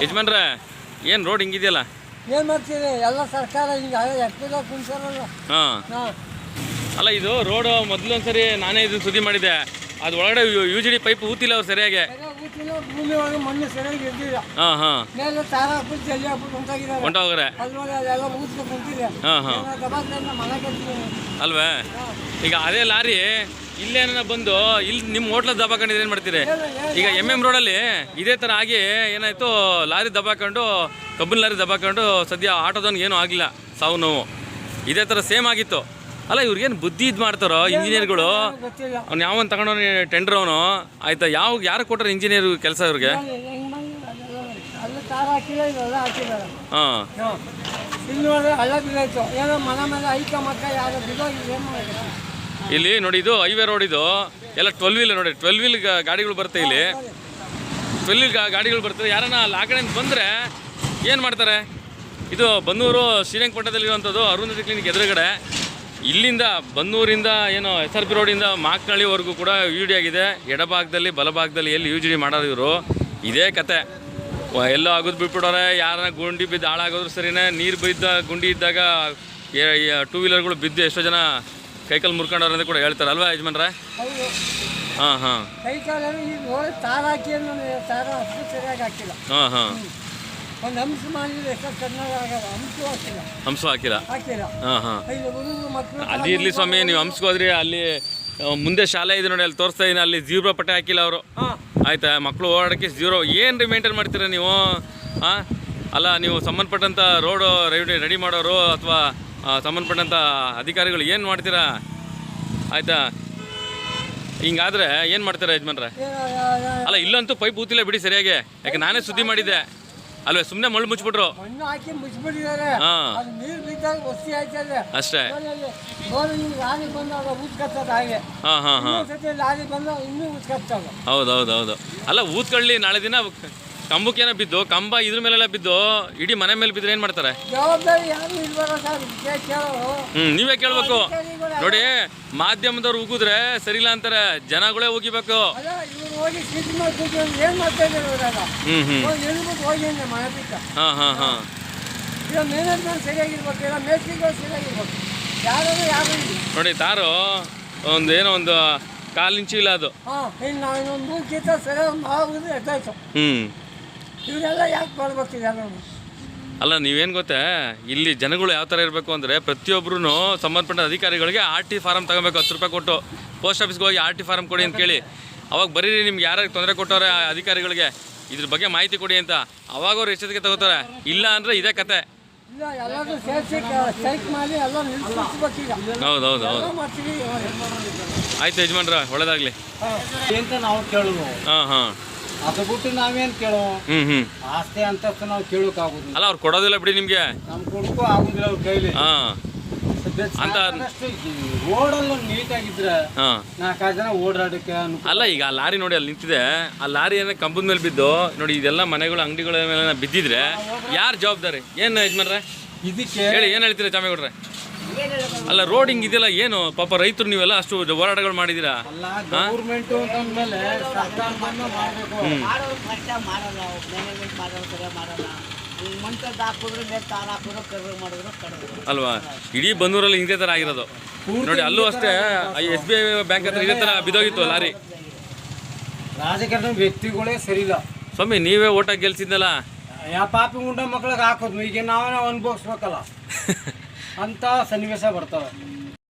ಯಜಮಾನ್ರೆ ಏನು ರೋಡ್ ಹಿಂಗಿದೆಯಲ್ಲ? ಏನು ಮಾಡ್ತೀರಿ, ಎಲ್ಲ ಸರ್ಕಾರ ಹಿಂಗೆ ಎಷ್ಟೆಲ್ಲ ಕುಂತಾರಲ್ಲ. ಹಾಂ, ಅಲ್ಲ ಇದು ರೋಡು ಮೊದಲೊಂದ್ಸರಿ ನಾನೇ ಇದನ್ನ ಸುದ್ದಿ ಮಾಡಿದ್ದೆ. ಅದು ಒಳಗಡೆ UGD ಪೈಪ್ ಊತಿಲ್ಲ ಅವ್ರು ಸರಿಯಾಗಿ. ಭೂಮಿ ಒಳಗೆ ಮಣ್ಣು ಸರಿಯಾಗಿ ಇರ್ದಿಲ್ಲ. ಹಾಂ ಹಾಂ, ಮೇಲೆ ತಾರ ಹಾಕ್ಬಿಟ್ಟು ಜಲ್ಲಿ ಹಾಕ್ಬಿಟ್ಟು ಹೊಂಟಾಗಿದ್ದಾರೆ. ಹೊಂಟೋಗ್ರೆ ಅದೆಲ್ಲ ಊದ್ಕೊಂಡು ಕುಂತಿದೆ. ಹಾಂ ಹಾಂ, ದಬಾಕ್ರಿಂದ ಮನೆ ಕಟ್ತಿದ್ದೀನಿ ಅಲ್ವೇ? ಈಗ ಅದೇ ಲಾರಿ ಇಲ್ಲೇನ ಬಂದು ಇಲ್ಲಿ ನಿಮ್ಮ ಹೋಟ್ಲಲ್ಲಿ ದಬಾಕೊಂಡಿದ್ರೆ ಏನು ಮಾಡ್ತೀರಿ? ಈಗ MM ರೋಡಲ್ಲಿ ಇದೇ ಥರ ಆಗಿ ಏನಾಯಿತು, ಲಾರಿ ದಬಾಕೊಂಡು ಕಬ್ಬಿನ ಲಾರಿ ದಬಾಕೊಂಡು ಸದ್ಯ ಆಟೋದವ್ನಿಗೆ ಏನೂ ಆಗಲಿಲ್ಲ, ಸಾವು ನೋವು. ಇದೇ ಥರ ಸೇಮ್ ಆಗಿತ್ತು. ಅಲ್ಲ ಇವ್ರಿಗೇನು ಬುದ್ಧಿ ಇದು ಮಾಡ್ತಾರೋ ಇಂಜಿನಿಯರ್ಗಳು? ಅವ್ನು ಯಾವನ್ ತಗೊಂಡವನು ಟೆಂಡರ್ ಅವನು ಆಯ್ತಾ? ಯಾರು ಕೊಟ್ಟರು ಇಂಜಿನಿಯರ್ ಕೆಲಸ ಇವ್ರಿಗೆ? ಹಾಂ, ಇಲ್ಲಿ ನೋಡಿ ಇದು ಹೈವೇ ರೋಡ್, ಇದು ಎಲ್ಲ 12 ವೀಲ್ ನೋಡಿ, 12 ವೀಲ್ ಗಾಡಿಗಳು ಬರುತ್ತೆ ಇಲ್ಲಿ. 12 ವೀಲ್ ಗಾಡಿಗಳು ಬರ್ತದೆ. ಯಾರನ್ನ ಅಲ್ಲಿ ಆ ಕಡೆಯಿಂದ ಬಂದರೆ ಏನು ಮಾಡ್ತಾರೆ? ಇದು ಬನ್ನೂರು ಶ್ರೀರಂಗಪಟ್ಟಣದಲ್ಲಿರುವಂಥದ್ದು ಅರುಂಧತಿ ಕ್ಲಿನಿಕ್ ಎದುರುಗಡೆ. ಇಲ್ಲಿಂದ ಬನ್ನೂರಿಂದ ಏನು SRP ರೋಡಿಂದ ಮಾಕ್ನಳ್ಳಿವರೆಗೂ ಕೂಡ UGD ಆಗಿದೆ. ಎಡಭಾಗದಲ್ಲಿ ಬಲಭಾಗದಲ್ಲಿ ಎಲ್ಲಿ UGD ಮಾಡೋರು ಇವರು, ಇದೇ ಕತೆ. ಎಲ್ಲೋ ಆಗೋದು ಬಿಟ್ಬಿಡೋರೆ. ಯಾರನ್ನ ಗುಂಡಿ ಬಿದ್ದು ಹಾಳಾಗೋದ್ರು ಸರಿನೇ, ನೀರು ಬಿದ್ದ ಗುಂಡಿ ಇದ್ದಾಗ 2 ವೀಲರ್ಗಳು ಬಿದ್ದು ಎಷ್ಟೋ ಜನ ಕೈಕಾಲು ಮುರ್ಕೊಂಡವ್ರು ಅಂತ ಕೂಡ ಹೇಳ್ತಾರೆ ಅಲ್ವಾ ಯಜಮಾನ್ರೆ? ಹಾಂ ಹಾಂ, ಹಾಂ ಹಾಂ, ಹಂಸು ಹಾಕಿಲ್ಲ. ಹಾಂ ಹಾಂ, ಅದು ಇರಲಿ ಸ್ವಾಮಿ, ನೀವು ಹಂಸಕ್ಕೆ ಹೋದ್ರಿ ಅಲ್ಲಿ ಮುಂದೆ ಶಾಲೆ ಇದೆ ನೋಡಿ, ಅಲ್ಲಿ ತೋರಿಸ್ತಾ ಇದ್ದೀನಿ, ಅಲ್ಲಿ ಜೀರೋ ಪಟ್ಟೆ ಹಾಕಿಲ್ಲ ಅವರು. ಆಯ್ತಾ? ಮಕ್ಕಳು ಓಡಾಡೋಕ್ಕೆ ಜೀರೋ ಏನು ರೀ ಮೇಂಟೈನ್ ಮಾಡ್ತೀರಾ ನೀವು? ಹಾಂ, ಅಲ್ಲ ನೀವು ಸಂಬಂಧಪಟ್ಟಂಥ ರೋಡು ರೆಡಿ ಮಾಡೋರು ಅಥವಾ ಸಂಬಂಧಪಟ್ಟಂಥ ಅಧಿಕಾರಿಗಳು ಏನು ಮಾಡ್ತೀರಾ? ಆಯಿತಾ? ಹಿಂಗಾದ್ರೆ ಏನು ಮಾಡ್ತೀರಾ ಯಜಮಾನ್ರೆ? ಅಲ್ಲ ಇಲ್ಲಂತೂ ಪೈಪ್ ಊತಿಲ್ಲ ಬಿಡಿ ಸರಿಯಾಗಿ, ಯಾಕೆ ನಾನೇ ಸುದ್ದಿ ಮಾಡಿದ್ದೆ ಅಲ್ವೇ? ಸುಮ್ಮನೆ ಮಣ್ಣು ಮುಚ್ಚಿಬಿಟ್ರು. ಹಾಂ ಅಷ್ಟೇ. ಹಾಂ ಹಾಂ ಹಾಂ, ಹೌದು. ಅಲ್ಲ ಊದ್ಕೊಳ್ಳಿ, ನಾಳೆ ದಿನ ಕಂಬಕ್ಕೇನೋ ಬಿದ್ದು, ಕಂಬ ಇದ್ರ ಮೇಲೆಲ್ಲ ಬಿದ್ದು ಇಡೀ ಮನೆ ಮೇಲೆ ಬಿದ್ದರೆ ಏನು ಮಾಡ್ತಾರೆ? ನೀವೇ ಕೇಳಬೇಕು ನೋಡಿ. ಮಾಧ್ಯಮದವ್ರು ಉಗಿದ್ರೆ ಸರಿಲ್ಲ ಅಂತಾರೆ, ಜನಗಳೇ ಉಗಿಬೇಕು. ಹಾಂ ಹಾಂ ಹಾಂ, ನೋಡಿ ತಾರು ಏನೋ ಒಂದು 1/4 ಇಂಚು ಇಲ್ಲ ಅದು. ಇವರೆಲ್ಲ ಯಾಕೆ ಮಾಡ್ಬೇಕಿದೆ? ಅಲ್ಲ ನೀವೇನು ಗೊತ್ತೇ, ಇಲ್ಲಿ ಜನಗಳು ಯಾವ ಥರ ಇರಬೇಕು ಅಂದರೆ, ಪ್ರತಿಯೊಬ್ಬರೂ ಸಂಬಂಧಪಟ್ಟ ಅಧಿಕಾರಿಗಳಿಗೆ RT ಫಾರಮ್ ತಗೋಬೇಕು. 10 ರೂಪಾಯಿ ಕೊಟ್ಟು ಪೋಸ್ಟ್ ಆಫೀಸ್ಗೆ ಹೋಗಿ RT ಫಾರಮ್ ಕೊಡಿ ಅಂತ ಕೇಳಿ. ಅವಾಗ ಬರೀರಿ ನಿಮ್ಗೆ ಯಾರು ತೊಂದರೆ ಕೊಟ್ಟವ್ರೆ ಅಧಿಕಾರಿಗಳಿಗೆ ಇದ್ರ ಬಗ್ಗೆ ಮಾಹಿತಿ ಕೊಡಿ ಅಂತ, ಅವಾಗ ಅವ್ರು ಎಚ್ಚರಿಕೆ ತಗೋತಾರೆ. ಇಲ್ಲ ಅಂದರೆ ಇದೇ ಕತೆ. ಹೌದು. ಆಯ್ತು ಯಜಮಾನ್ರ, ಒಳ್ಳೇದಾಗಲಿ ಅಂತ ನಾವು ಕೇಳೋದು. ಹಾಂ ಹಾಂ, ಅದು ಬಿಟ್ಟು ನಾವೇನು ಕೇಳೋ? ಆಸ್ತಿ ಅಂತಸ್ತು ನಾವು ಕೇಳೋಕ್ಕಾಗೋದಿಲ್ಲ. ಅಲ್ಲ ಅವ್ರು ಕೊಡೋದಿಲ್ಲ ಬಿಡಿ ನಿಮಗೆ, ನಮ್ಗೆ ಕೊಡಕ್ಕೂ ಆಗೋದಿಲ್ಲ ಅವ್ರ ಕೈಲಿ. ಹಾಂ ಅಂತ ರೋಡಲ್ಲೂ ನೀಟಾಗಿದ್ರೆ 4-5 ಜನ ಓಡಾಡಕ್ಕೆ. ಅಲ್ಲ ಈಗ ಆ ಲಾರಿ ನೋಡಿ ಅಲ್ಲಿ ನಿಂತಿದೆ, ಆ ಲಾರಿ ಏನೋ ಕಂಬದ ಮೇಲೆ ಬಿದ್ದು ನೋಡಿ, ಇದೆಲ್ಲ ಮನೆಗಳು ಅಂಗಡಿಗಳ ಮೇಲೆ ಬಿದ್ದಿದ್ರೆ ಯಾರು ಜವಾಬ್ದಾರಿ? ಏನು ಯಜಮಾನ್ರೆ ಇದಕ್ಕೆ ಹೇಳಿ, ಏನು ಹೇಳ್ತೀರಾ ಚಾಮೇಗೌಡ್ರೆ? ಅಲ್ಲ ರೋಡ್ ಹಿಂಗೆ ಇದೆಯಲ್ಲ, ಏನು ಪಾಪ ರೈತರು ನೀವೆಲ್ಲ ಅಷ್ಟು ಹೋರಾಟಗಳು ಮಾಡಿದ್ದೀರಾ? ಗೌರ್ಮೆಂಟು ಅಂತಂದ್ಮೇಲೆ ಸರ್ಕಾರ ಮಾಡಬೇಕು. ಅಲ್ವಾ? ಇಡೀ ಬನ್ನೂರಲ್ಲಿ ಇದೇ ಥರ ಆಗಿರೋದು ನೋಡಿ. ಅಲ್ಲೂ ಅಷ್ಟೇ SBI ಬ್ಯಾಂಕ್ ಹತ್ರ ಇದೇ ಥರ ಬಿದ್ದೋಗಿತ್ತು ಲಾರಿ. ರಾಜಕಾರಣ ವ್ಯಕ್ತಿಗಳೇ ಸರಿಯಿಲ್ಲ ಸ್ವಾಮಿ. ನೀವೇ ಓಟಾಗಿ ಗೆಲ್ಸಿದ್ನಲ್ಲ, ಯಾವ ಪಾಪಿ ಗುಂಡ ಮಕ್ಳಿಗೆ ಹಾಕೋದು, ಈಗ ನಾವೇ ಅನುಭವಿಸ್ಬೇಕಲ್ಲ ಅಂತ ಸನ್ನಿವೇಶ ಬರ್ತವೆ.